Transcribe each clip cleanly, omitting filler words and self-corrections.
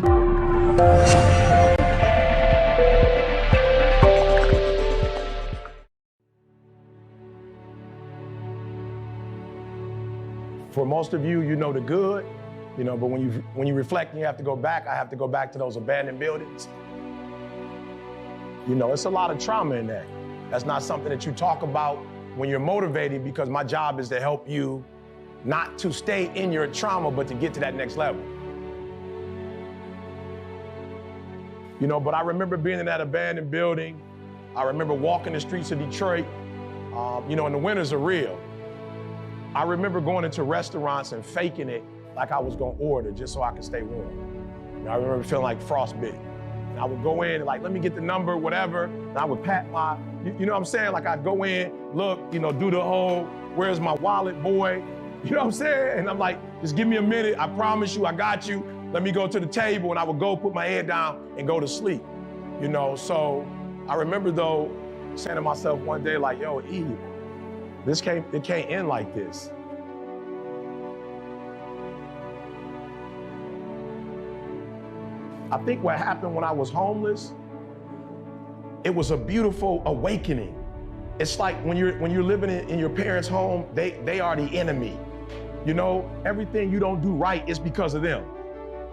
For most of you, you know the good, but when you reflect and you have to go back, I have to go back to those abandoned buildings. It's a lot of trauma in that. That's not something that you talk about when you're motivated, because my job is to help you not to stay in your trauma, but to get to that next level. But I remember being in that abandoned building. I remember walking the streets of Detroit, and the winters are real. I remember going into restaurants and faking it like I was gonna order just so I could stay warm. I remember feeling like frostbitten. And I would go in and like, let me get the number, whatever. And I would pat my, you know what I'm saying? Like I'd go in, look, do the whole, where's my wallet, boy? You know what I'm saying? And I'm like, just give me a minute. I promise you, I got you. Let me go to the table. And I would go put my head down and go to sleep. So I remember though, saying to myself one day like, yo, E, it can't end like this. I think what happened when I was homeless, it was a beautiful awakening. It's like when you're living in your parents' home, they are the enemy. Everything you don't do right is because of them.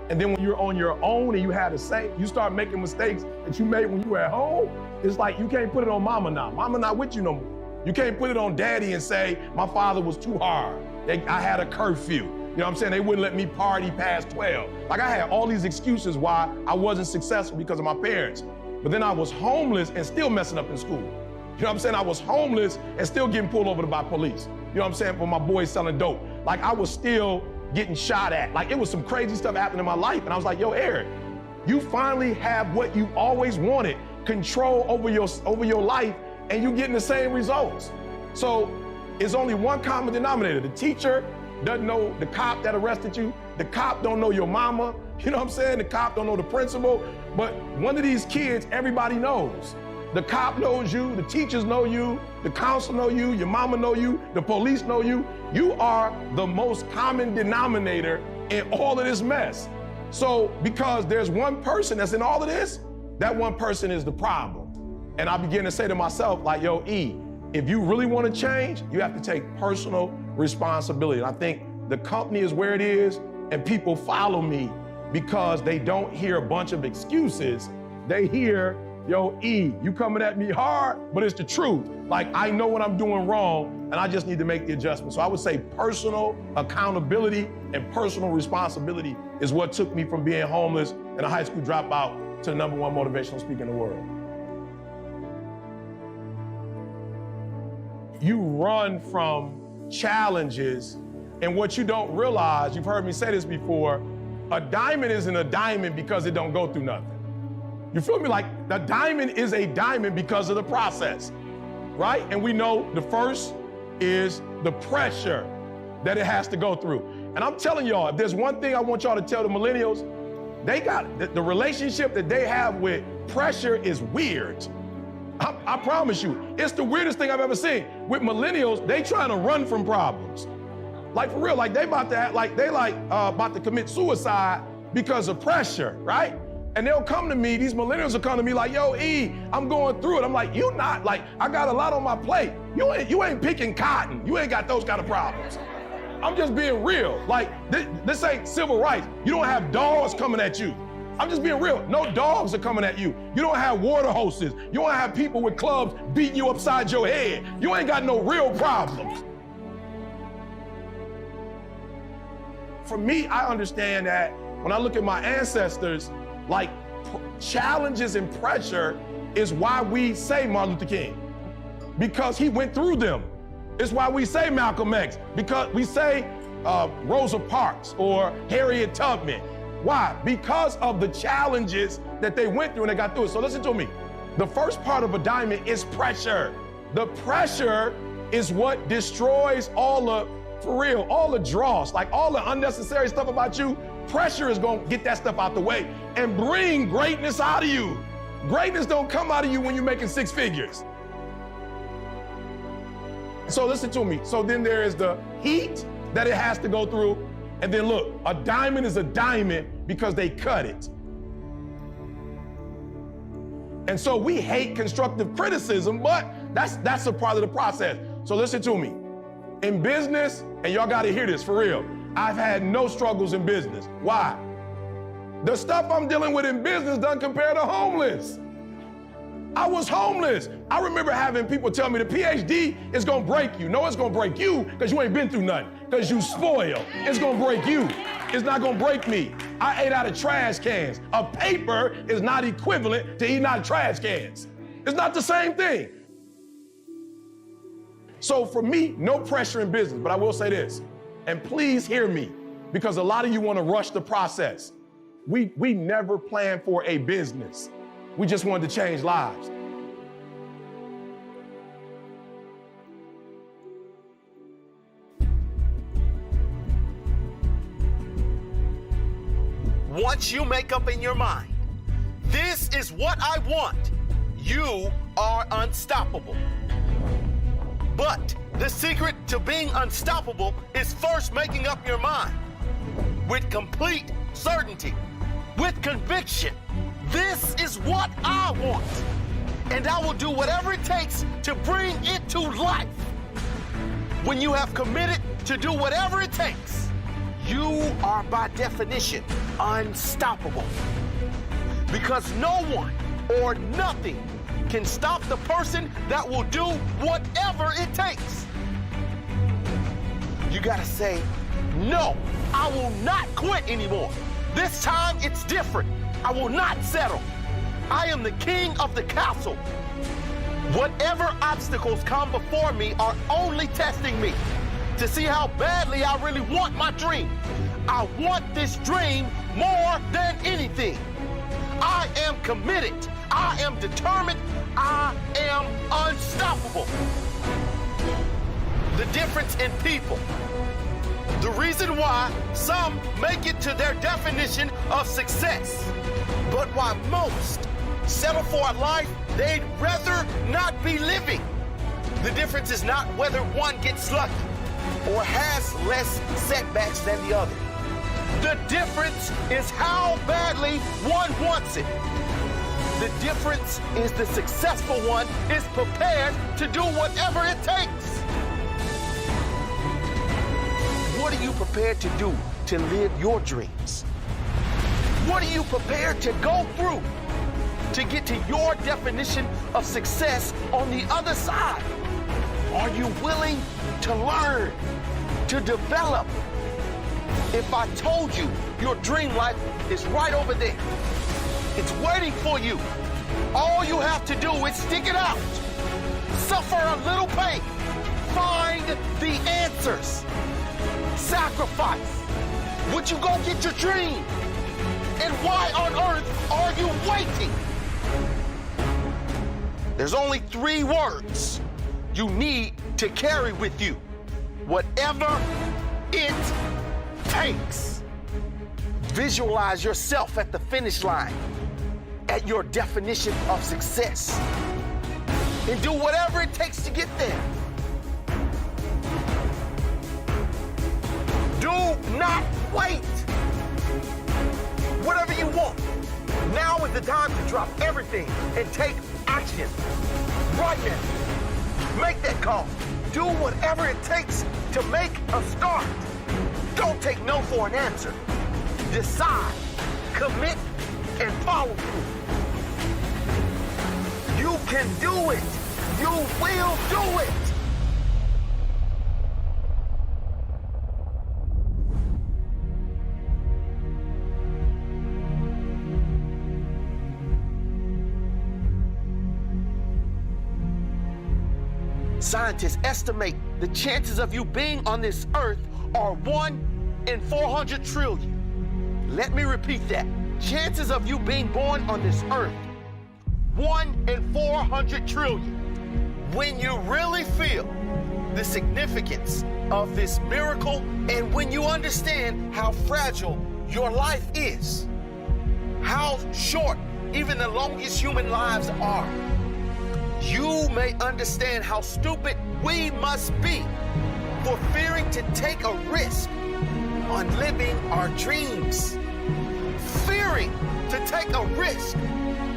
And then when you're on your own and you start making mistakes that you made when you were at home, it's like you can't put it on mama now. Mama not with you no more. You can't put it on daddy and say, my father was too hard. I had a curfew. You know what I'm saying? They wouldn't let me party past 12. Like I had all these excuses why I wasn't successful because of my parents. But then I was homeless and still messing up in school. You know what I'm saying? I was homeless and still getting pulled over by police. You know what I'm saying? For my boys selling dope. Like I was still getting shot at. Like it was some crazy stuff happening in my life. And I was like, yo, Eric, you finally have what you always wanted, control over your life, and you getting the same results. So it's only one common denominator. The teacher doesn't know the cop that arrested you. The cop don't know your mama. You know what I'm saying? The cop don't know the principal. But one of these kids, everybody knows. The cop knows you, the teachers know you, the council know you, your mama know you, the police know you. You are the most common denominator in all of this mess. So because there's one person that's in all of this, that one person is the problem. And I began to say to myself, like, yo, E, if you really want to change, you have to take personal responsibility. And I think the company is where it is, and people follow me because they don't hear a bunch of excuses. They hear, yo, E, you coming at me hard, but it's the truth. Like, I know what I'm doing wrong, and I just need to make the adjustment. So I would say personal accountability and personal responsibility is what took me from being homeless and a high school dropout to the #1 motivational speaker in the world. You run from challenges, and what you don't realize, you've heard me say this before, a diamond isn't a diamond because it don't go through nothing. You feel me? Like the diamond is a diamond because of the process, right? And we know the first is the pressure that it has to go through. And I'm telling y'all, if there's one thing I want y'all to tell the millennials, they got the relationship that they have with pressure is weird. I promise you, it's the weirdest thing I've ever seen. With millennials, they trying to run from problems. Like for real, like they about to commit suicide because of pressure, right? And they'll come to me, these millennials will come to me like, yo, E, I'm going through it. I'm like, you not, like, I got a lot on my plate. You ain't picking cotton. You ain't got those kind of problems. I'm just being real. Like, this ain't civil rights. You don't have dogs coming at you. I'm just being real. No dogs are coming at you. You don't have water hoses. You don't have people with clubs beating you upside your head. You ain't got no real problems. For me, I understand that when I look at my ancestors, like challenges and pressure is why we say Martin Luther King, because he went through them. It's why we say Malcolm X, because we say Rosa Parks or Harriet Tubman. Why? Because of the challenges that they went through and they got through it. So listen to me. The first part of a diamond is pressure. The pressure is what destroys all the dross, like all the unnecessary stuff about you. Pressure is gonna get that stuff out the way and bring greatness out of you. Greatness don't come out of you when you're making 6 figures. So listen to me. So then there is the heat that it has to go through. And then look, a diamond is a diamond because they cut it. And so we hate constructive criticism, but that's a part of the process. So listen to me. In business, and y'all gotta hear this for real, I've had no struggles in business. Why? The stuff I'm dealing with in business doesn't compare to homeless. I was homeless. I remember having people tell me the PhD is gonna break you. No, it's gonna break you because you ain't been through nothing, because you spoiled. It's gonna break you. It's not gonna break me. I ate out of trash cans. A paper is not equivalent to eating out of trash cans. It's not the same thing. So for me, no pressure in business, but I will say this, and please hear me, because a lot of you wanna rush the process. We never planned for a business. We just wanted to change lives. Once you make up in your mind, this is what I want, you are unstoppable. But the secret to being unstoppable is first making up your mind with complete certainty, with conviction. This is what I want, and I will do whatever it takes to bring it to life. When you have committed to do whatever it takes, you are by definition unstoppable. Because no one or nothing can stop the person that will do whatever it takes. You gotta say, no, I will not quit anymore. This time it's different. I will not settle. I am the king of the castle. Whatever obstacles come before me are only testing me to see how badly I really want my dream. I want this dream more than anything. I am committed. I am determined. I am unstoppable. The difference in people. The reason why some make it to their definition of success, but why most settle for a life they'd rather not be living. The difference is not whether one gets lucky or has less setbacks than the other. The difference is how badly one wants it. The difference is the successful one is prepared to do whatever it takes. What are you prepared to do to live your dreams? What are you prepared to go through to get to your definition of success on the other side? Are you willing to learn, to develop? If I told you your dream life is right over there, it's waiting for you. All you have to do is stick it out, suffer a little pain, find the answers. Sacrifice. Would you go get your dream? And why on earth are you waiting? There's only 3 words you need to carry with you. Whatever it takes. Visualize yourself at the finish line, at your definition of success, and do whatever it takes to get there. Do not wait. Whatever you want. Now is the time to drop everything and take action. Right now. Make that call. Do whatever it takes to make a start. Don't take no for an answer. Decide, commit, and follow through. You can do it. You will do it. Scientists estimate the chances of you being on this earth are 1 in 400 trillion. Let me repeat that. Chances of you being born on this earth, 1 in 400 trillion. When you really feel the significance of this miracle and when you understand how fragile your life is, how short even the longest human lives are, you may understand how stupid we must be for fearing to take a risk on living our dreams. Fearing to take a risk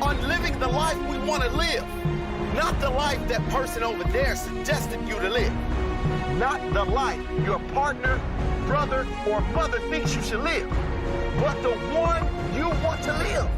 on living the life we want to live. Not the life that person over there suggested you to live. Not the life your partner, brother, or mother thinks you should live, but the one you want to live.